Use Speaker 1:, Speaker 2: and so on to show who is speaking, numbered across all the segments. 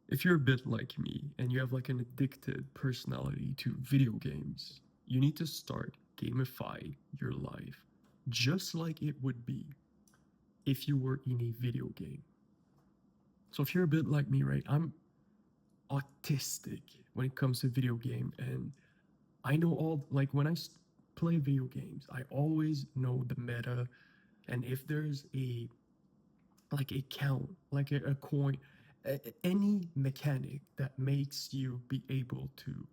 Speaker 1: If you're a bit like me and you have like an addicted personality to video games, you need to start gamify your life just like it would be if you were in a video game. So if you're a bit like me, right, I'm autistic when it comes to video game, and I know all like when play video games, I always know the meta, and if there's a like a count, like a coin, any mechanic that makes you be able to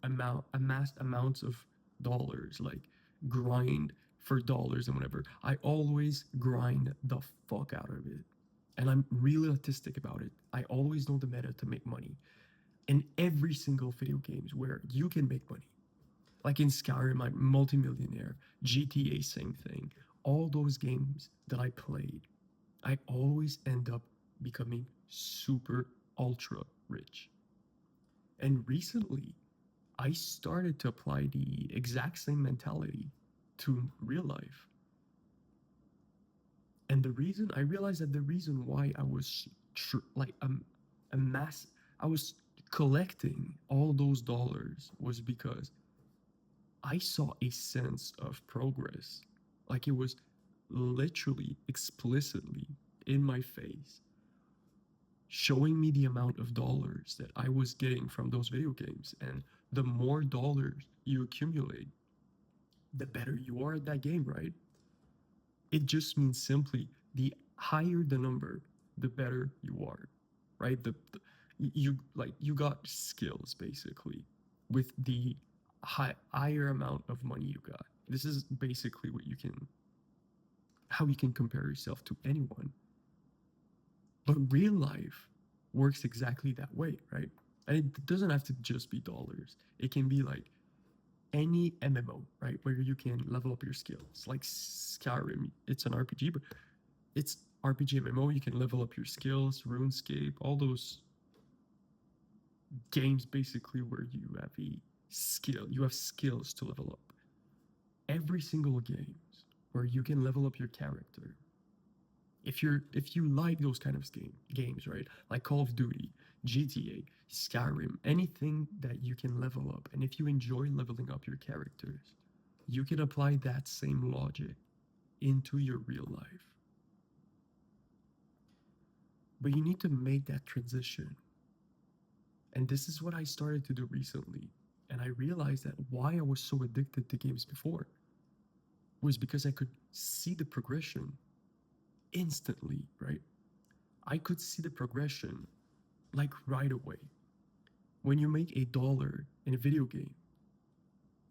Speaker 1: amass amounts of dollars, like grind for dollars and whatever. I always grind the fuck out of it. And I'm really autistic about it. I always know the meta to make money in every single video games where you can make money. Like in Skyrim, I'm multimillionaire. GTA, same thing. All those games that I played, I always end up becoming super ultra rich. And recently, I started to apply the exact same mentality to real life. And the reason I realized that the reason why I was amass, I was collecting all those dollars was because I saw a sense of progress. Like it was literally explicitly in my face, showing me the amount of dollars that I was getting from those video games. And the more dollars you accumulate, the better you are at that game, right? It just means simply the higher the number, the better you are, right? You like you got skills basically with the higher amount of money you got. This is basically what you can how you can compare yourself to anyone. But real life works exactly that way, right? And it doesn't have to just be dollars. It can be like any MMO, right? Where you can level up your skills. Like Skyrim, it's an RPG, but it's RPG MMO. You can level up your skills, RuneScape, all those games basically where you have a skill. You have skills to level up. Every single games where you can level up your character, if you like those kind of games, right? Like Call of Duty, GTA, Skyrim, anything that you can level up, and if you enjoy leveling up your characters, you can apply that same logic into your real life. But you need to make that transition. And this is what I started to do recently. And I realized that why I was so addicted to games before was because I could see the progression instantly, right? I could see the progression like right away. When you make $1 in a video game,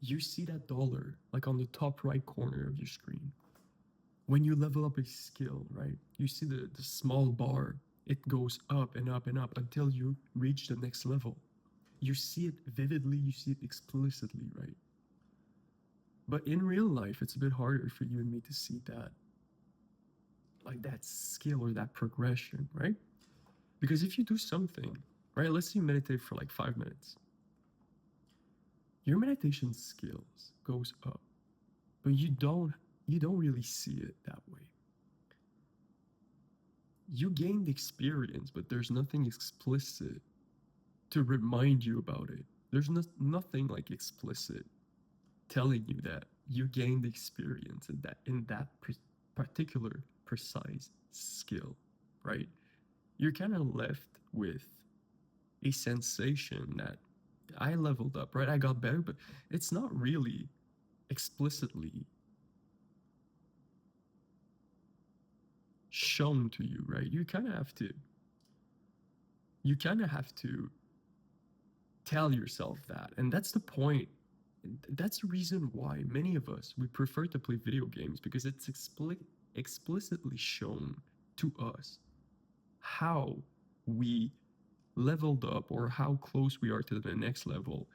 Speaker 1: you see that dollar like on the top right corner of your screen. When you level up a skill, right, you see the small bar. It goes up and up and up until you reach the next level. You see it vividly, you see it explicitly, right? But in real life, it's a bit harder for you and me to see that, like that skill or that progression, right? Because if you do something, right, let's say you meditate for like 5 minutes, your meditation skills goes up, but you don't really see it that way. You gain the experience, but there's nothing explicit to remind you about it. There's nothing like explicit telling you that you gained the experience in that particular precise skill, right? You're kind of left with a sensation that I leveled up, right? I got better, but it's not really explicitly shown to you, right? You kind of have to tell yourself that. And that's the point. That's the reason why many of us we prefer to play video games because it's explicitly shown to us how we leveled up or how close we are to the next level,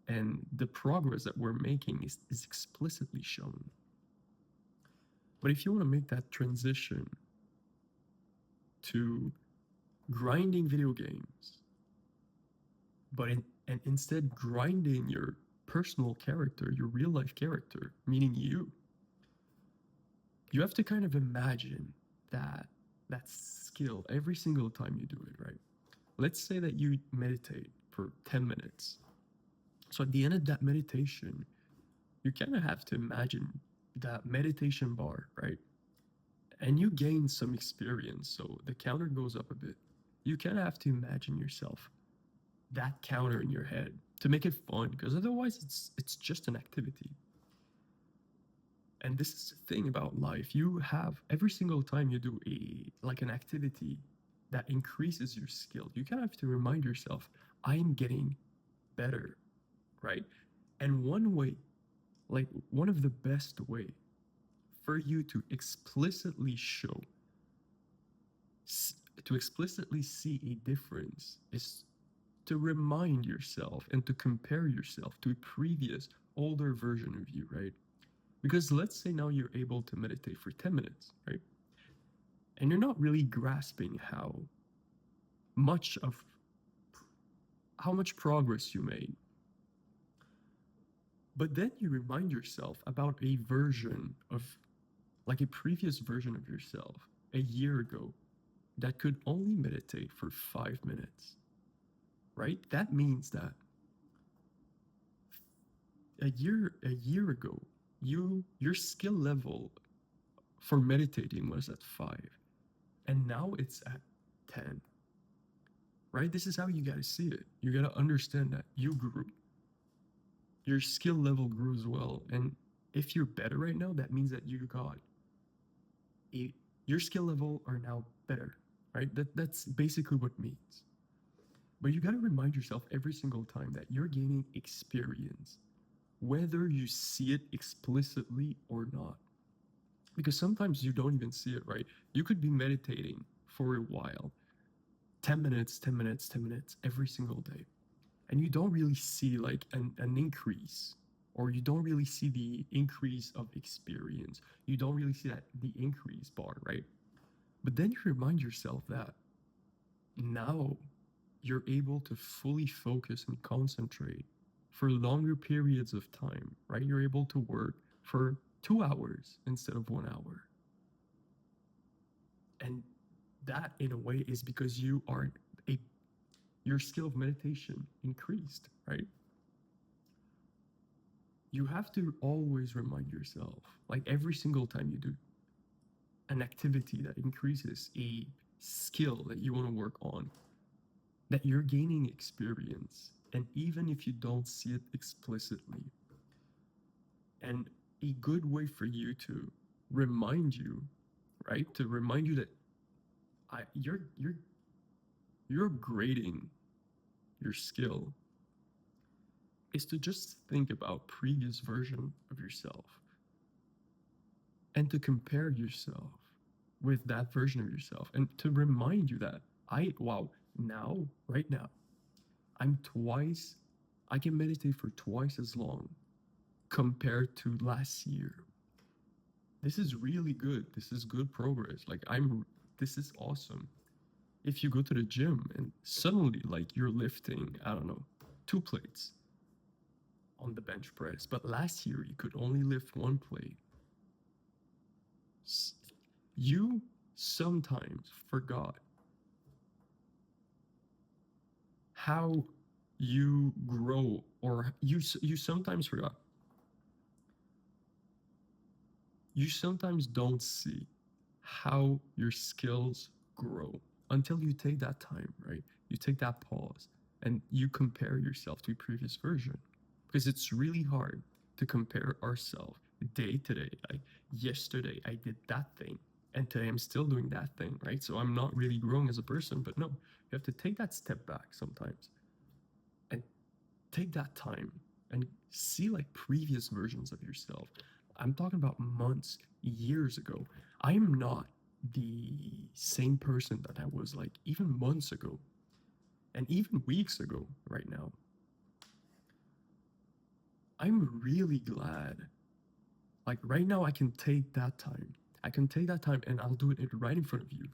Speaker 1: and the progress that we're making is explicitly shown. But if you want to make that transition to grinding video games, and instead grinding your personal character, your real life character, meaning you have to kind of imagine that skill every single time you do it, right? Let's say that you meditate for 10 minutes. So at the end of that meditation, you kind of have to imagine that meditation bar, right? And you gain some experience, so the counter goes up a bit. You kind of have to imagine yourself that counter in your head to make it fun, because otherwise it's just an activity. And this is the thing about life. You have every single time you do an activity that increases your skill, you kind of have to remind yourself, I am getting better, right? And one way, like one of the best way for you to explicitly show, to explicitly see a difference is to remind yourself and to compare yourself to a previous older version of you, right? Because let's say now you're able to meditate for 10 minutes, right? And you're not really grasping much of how much progress you made. But then you remind yourself about a version of, like a previous version of yourself a year ago that could only meditate for 5 minutes, right? That means that a year ago, your skill level for meditating was at 5, and now it's at 10, right? This is how you got to see it. You got to understand that you grew, your skill level grew as well. And if you're better right now, that means that you got a, your skill level are now better, right? That's basically what it means. But you got to remind yourself every single time that you're gaining experience, whether you see it explicitly or not. Because sometimes you don't even see it, right? You could be meditating for a while, 10 minutes, 10 minutes, 10 minutes every single day, and you don't really see like an increase, or you don't really see the increase of experience. You don't really see that the increase bar, right? But then you remind yourself that now you're able to fully focus and concentrate for longer periods of time, right? You're able to work for 2 hours instead of 1 hour. And that in a way is because a your skill of meditation increased, right? You have to always remind yourself, like every single time you do an activity that increases a skill that you want to work on, that you're gaining experience. And even if you don't see it explicitly, and a good way for you to remind you, right? To remind you that you're upgrading your skill is to just think about previous version of yourself and to compare yourself with that version of yourself and to remind you that now, right now, I'm twice, I can meditate for twice as long compared to last year. This is really good. This is good progress. This is awesome. If you go to the gym and suddenly, like, you're lifting, I don't know, 2 plates on the bench press, but last year you could only lift 1 plate. You sometimes forgot how you grow, or you sometimes forgot. You sometimes don't see how your skills grow until you take that time, right? You take that pause and you compare yourself to a previous version, because it's really hard to compare ourselves day to day. Like, yesterday I did that thing and today I'm still doing that thing, right? So I'm not really growing as a person. But no, you have to take that step back sometimes and take that time and see like previous versions of yourself. I'm talking about months, years ago. I'm not the same person that I was like even months ago and even weeks ago right now. I'm really glad. Like right now, I can take that time. I can take that time and I'll do it right in front of you.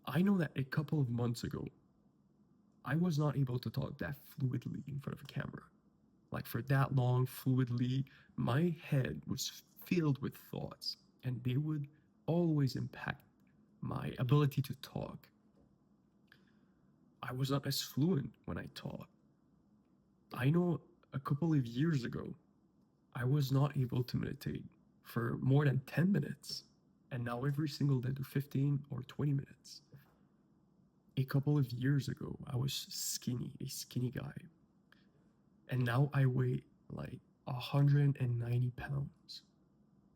Speaker 1: I know that a couple of months ago, I was not able to talk that fluidly in front of a camera. Like for that long, fluidly, my head was filled with thoughts and they would always impact my ability to talk. I was not as fluent when I taught. I know a couple of years ago, I was not able to meditate for more than 10 minutes. And now every single day do 15 or 20 minutes. A couple of years ago, I was skinny, a skinny guy. And now I weigh like 190 pounds.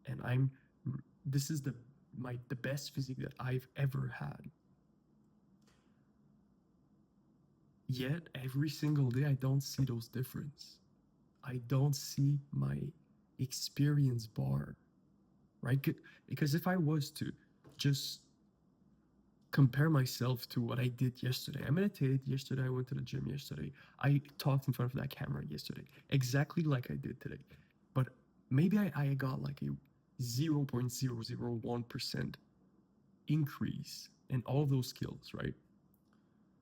Speaker 1: And this is the best physique that I've ever had. Yet every single day I don't see those difference. I don't see my experience bar, right? Because if I was to just compare myself to what I did yesterday, I meditated yesterday, I went to the gym yesterday, I talked in front of that camera yesterday, exactly like I did today. But maybe I got like a 0.001% increase in all those skills, right?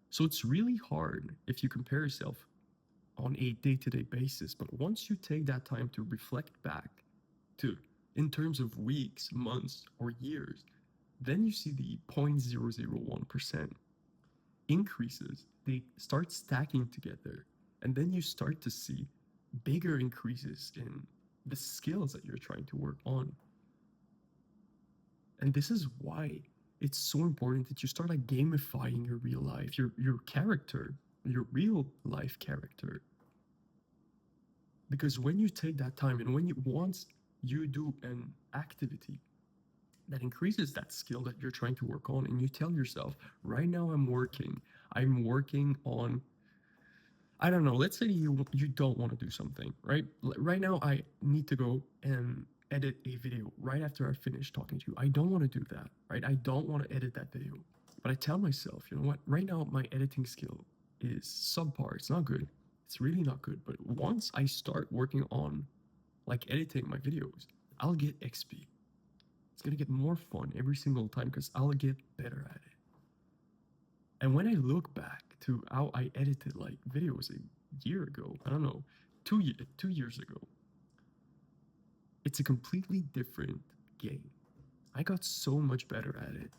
Speaker 1: So it's really hard if you compare yourself on a day-to-day basis. But once you take that time to reflect back to in terms of weeks, months, or years, then you see the 0.001% increases. They start stacking together. And then you start to see bigger increases in the skills that you're trying to work on. And this is why it's so important that you start like gamifying your real life, your character, your real life character. Because when you take that time and once you do an activity that increases that skill that you're trying to work on, and you tell yourself, right now I'm working on, I don't know, let's say you don't want to do something, right? Right now I need to go and edit a video right after I finish talking to you. I don't want to do that, right? I don't want to edit that video. But I tell myself, you know what? Right now my editing skill is subpar. It's not good. It's really not good. But once I start working on like editing my videos, I'll get XP. It's gonna get more fun every single time because I'll get better at it. And when I look back to how I edited like videos a year ago, I don't know, 2 years ago, it's a completely different game. I got so much better at it.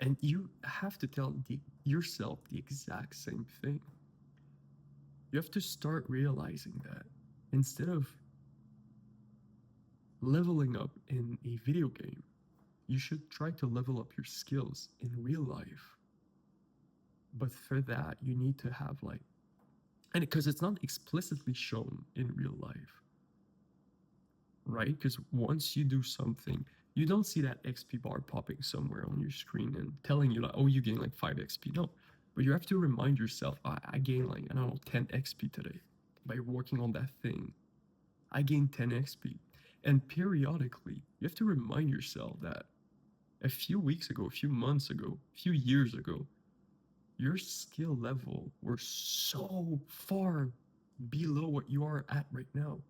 Speaker 1: And you have to tell yourself the exact same thing. You have to start realizing that instead of leveling up in a video game, you should try to level up your skills in real life. But for that, you need to have like, and because it's not explicitly shown in real life, right? Because once you do something, you don't see that XP bar popping somewhere on your screen and telling you like, oh, you gain like 5 XP. No, but you have to remind yourself, I gained like, I don't know, 10 XP today by working on that thing. I gained 10 XP. And periodically, you have to remind yourself that a few weeks ago, a few months ago, a few years ago, your skill level were so far below what you are at right now.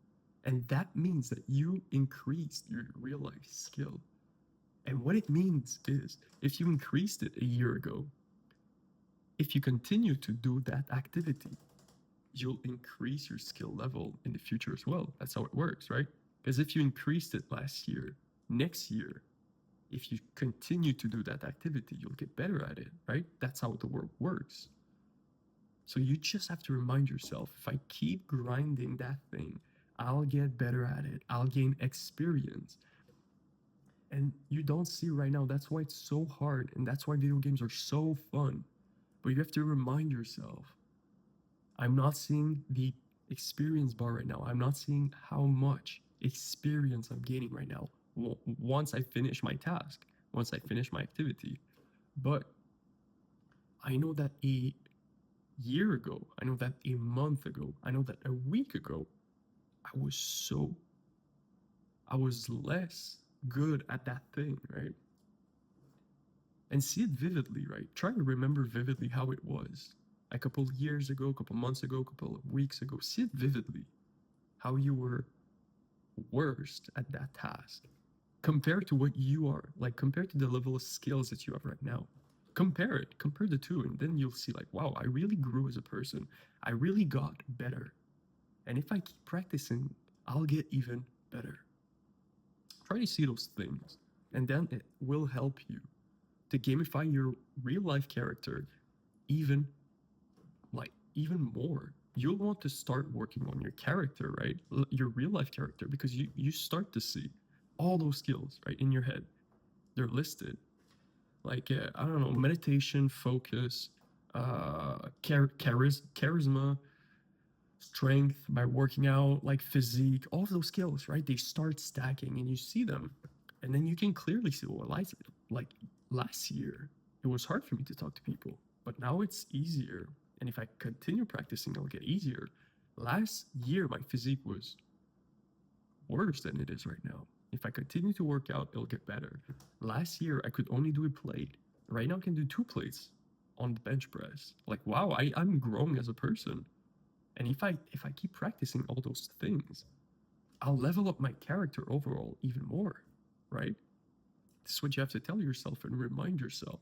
Speaker 1: And that means that you increased your real life skill. And what it means is if you increased it a year ago, if you continue to do that activity, you'll increase your skill level in the future as well. That's how it works, right? Because if you increased it last year, next year, if you continue to do that activity, you'll get better at it, right? That's how the world works. So you just have to remind yourself, if I keep grinding that thing, I'll get better at it. I'll gain experience. And you don't see right now, that's why it's so hard. And that's why video games are so fun. But you have to remind yourself, I'm not seeing the experience bar right now. I'm not seeing how much experience I'm gaining right now once I finish my task, once I finish my activity. But I know that a year ago, I know that a month ago, I know that a week ago, I was less good at that thing, right? And see it vividly, right? Try to remember vividly how it was a couple years ago, a couple months ago, a couple of weeks ago. See it vividly how you were worst at that task compared to what you are, like compared to the level of skills that you have right now. Compare the two, and then you'll see, like, wow, I really grew as a person. I really got better. And if I keep practicing, I'll get even better. Try to see those things, and then it will help you to gamify your real life character even even more. You'll want to start working on your character, right? Your real life character, because you start to see all those skills right in your head. They're listed. Like I don't know, meditation, focus, charisma, strength by working out, like physique, all of those skills, right? They start stacking and you see them. And then you can clearly see, well, like last year, it was hard for me to talk to people, but now it's easier. And if I continue practicing, it'll get easier. Last year, my physique was worse than it is right now. If I continue to work out, it'll get better. Last year, I could only do a plate. Right now, I can do 2 plates on the bench press. Like, wow, I'm growing as a person. And if I keep practicing all those things, I'll level up my character overall even more, right? This is what you have to tell yourself and remind yourself.